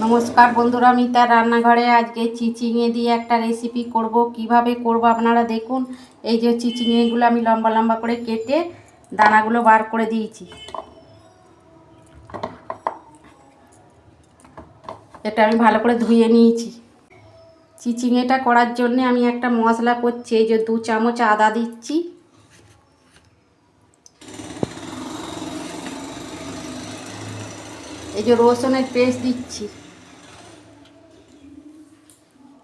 নমস্কার বন্ধুরা, আমি তার রান্নাঘরে আজকে চিচিঙে দিয়ে একটা রেসিপি করব। কিভাবে করব আপনারা দেখুন। এই যে চিচিঙেগুলো আমি লম্বা লম্বা করে কেটে দানাগুলো বার করে দিয়েছি। এটা আমি ভালো করে ধুয়ে নিয়েছি। চিচিঙেটা করার জন্য আমি একটা মশলা করছি। এই যে 2 চামচ আদা দিচ্ছি, এই যে রসুনের পেস্ট দিচ্ছি,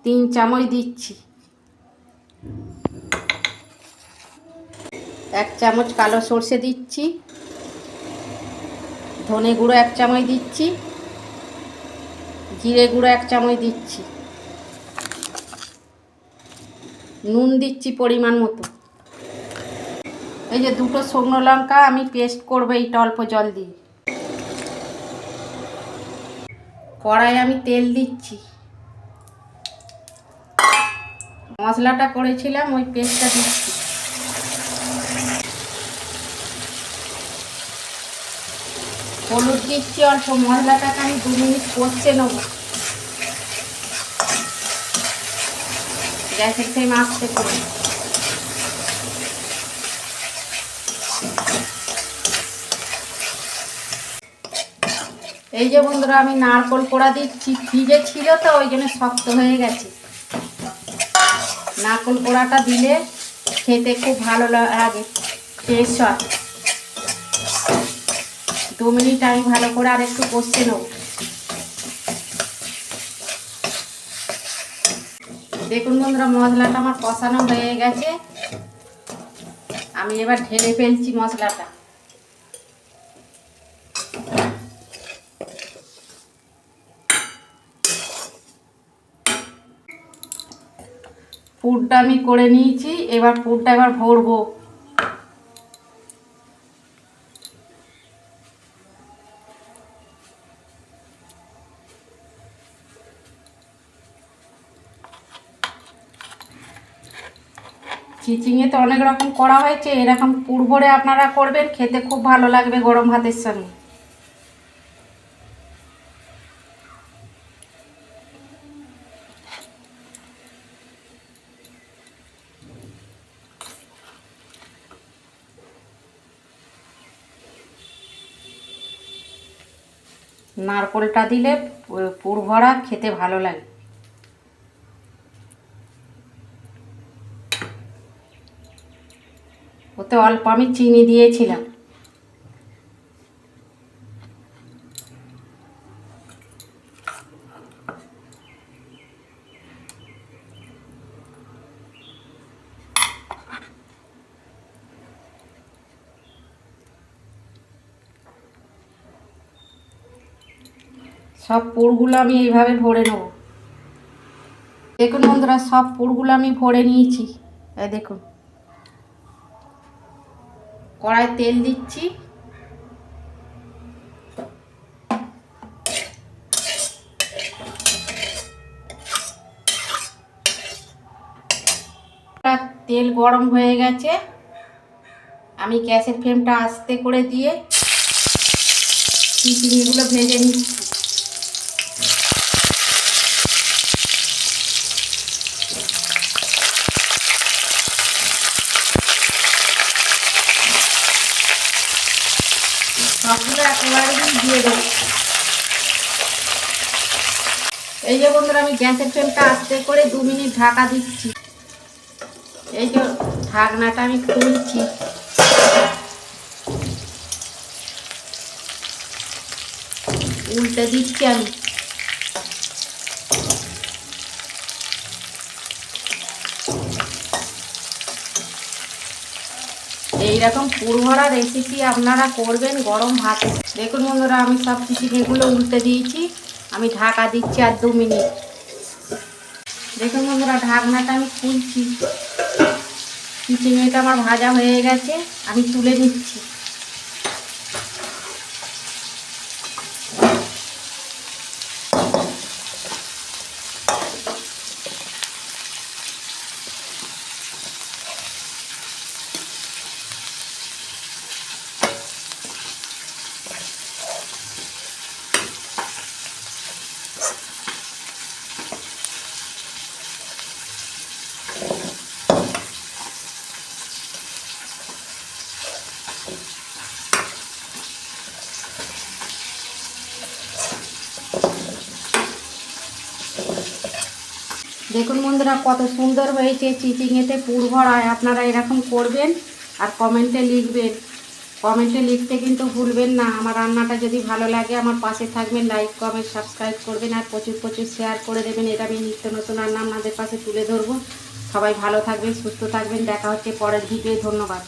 3 চামচ দিচ্ছি, 1 চামচ কালো সর্ষে দিচ্ছি, ধনে গুঁড়ো 1 চামচ দিচ্ছি, জিরে গুঁড়ো 1 চামচ দিচ্ছি, নুন দিচ্ছি পরিমাণ মতো। এই যে 2টো শুকনো লঙ্কা আমি পেস্ট করবো এইটা অল্প জল দিয়ে। কড়াই আমি তেল দিচ্ছি, মশলাটা করেছিলাম ওই পেস্টটা দিচ্ছি। হলুদ দিচ্ছি অল্প। মশলাটাকে আমি 2 মিনিট কষে নেব। গ্যাসের ফ্লেম আস্তে করে। এই যে বন্ধুরা, আমি নারকেল কোড়া দিচ্ছি। ফ্রিজে ছিল তো ওই জন্য শক্ত হয়ে গেছে। নারকেল কোড়াটা দিলে খেতে খুব ভালো লাগে, টেস্ট হয়। 2 মিনিট আমি ভালো করে আর একটু কষে নেব। দেখুন বন্ধুরা, মশলাটা আমার কষানো হয়ে গেছে। আমি এবার ঢেলে ফেলছি মশলাটা। পুরটা আমি করে নিয়েছি, এবার পুরটা এবার ভরবো। চিচিঙে তো অনেক রকম করা হয়েছে, এরকম পুর ভরে আপনারা করবেন, খেতে খুব ভালো লাগবে গরম ভাতের সঙ্গে। নারকেলটা দিলে পুর ভরা খেতে ভালো লাগে। ওতে অল্প আমি চিনি দিয়েছিলাম। সব পুরগুলো আমি এইভাবে ভরে নেব। দেখুন বন্ধুরা, সব পুরগুলো আমি ভরে নিয়েছি। এই দেখুন, কড়াই তেল দিচ্ছি, তেল গরম হয়ে গেছে। আমি গ্যাসের ফ্লেমটা আস্তে করে দিয়ে চিচিঙেগুলো ভেজে নিচ্ছি। সবগুলো একেবারে দিয়ে দেবো। এই যে বন্ধুরা, আমি গ্যাসের ফ্লেমটা আস্তে করে 2 মিনিট ঢাকা দিচ্ছি। এই যে ঢাকনাটা আমি খুলছি। উল্টে দিচ্ছি আমি। এইরকম পুর ভরা রেসিপি আপনারা করবেন গরম ভাতে। দেখুন বন্ধুরা, আমি সব চিচিঙেগুলো উল্টে দিয়েছি। আমি ঢাকা দিচ্ছি আর 2 মিনিট। দেখুন বন্ধুরা, ঢাকনাটা আমি খুলছি। চিচিঙেটা আমার ভাজা হয়ে গেছে, আমি তুলে নিচ্ছি। দেখুন বন্ধুরা কত সুন্দর হয়েছে চিচিঙেতে পুর ভরায়। আপনারা এরকম করবেন আর কমেন্টে লিখবেন। কমেন্টে লিখতে কিন্তু ভুলবেন না। আমার রান্নাটা যদি ভালো লাগে আমার পাশে থাকবেন, লাইক কমেন্ট সাবস্ক্রাইব করবেন আর প্রচুর প্রচুর শেয়ার করে দেবেন। এটা আমি নিত্য নতুন রান্না আপনাদের পাশে তুলে ধরবো। সবাই ভালো থাকবেন, সুস্থ থাকবেন। দেখা হচ্ছে পরের ভিডিও। ধন্যবাদ।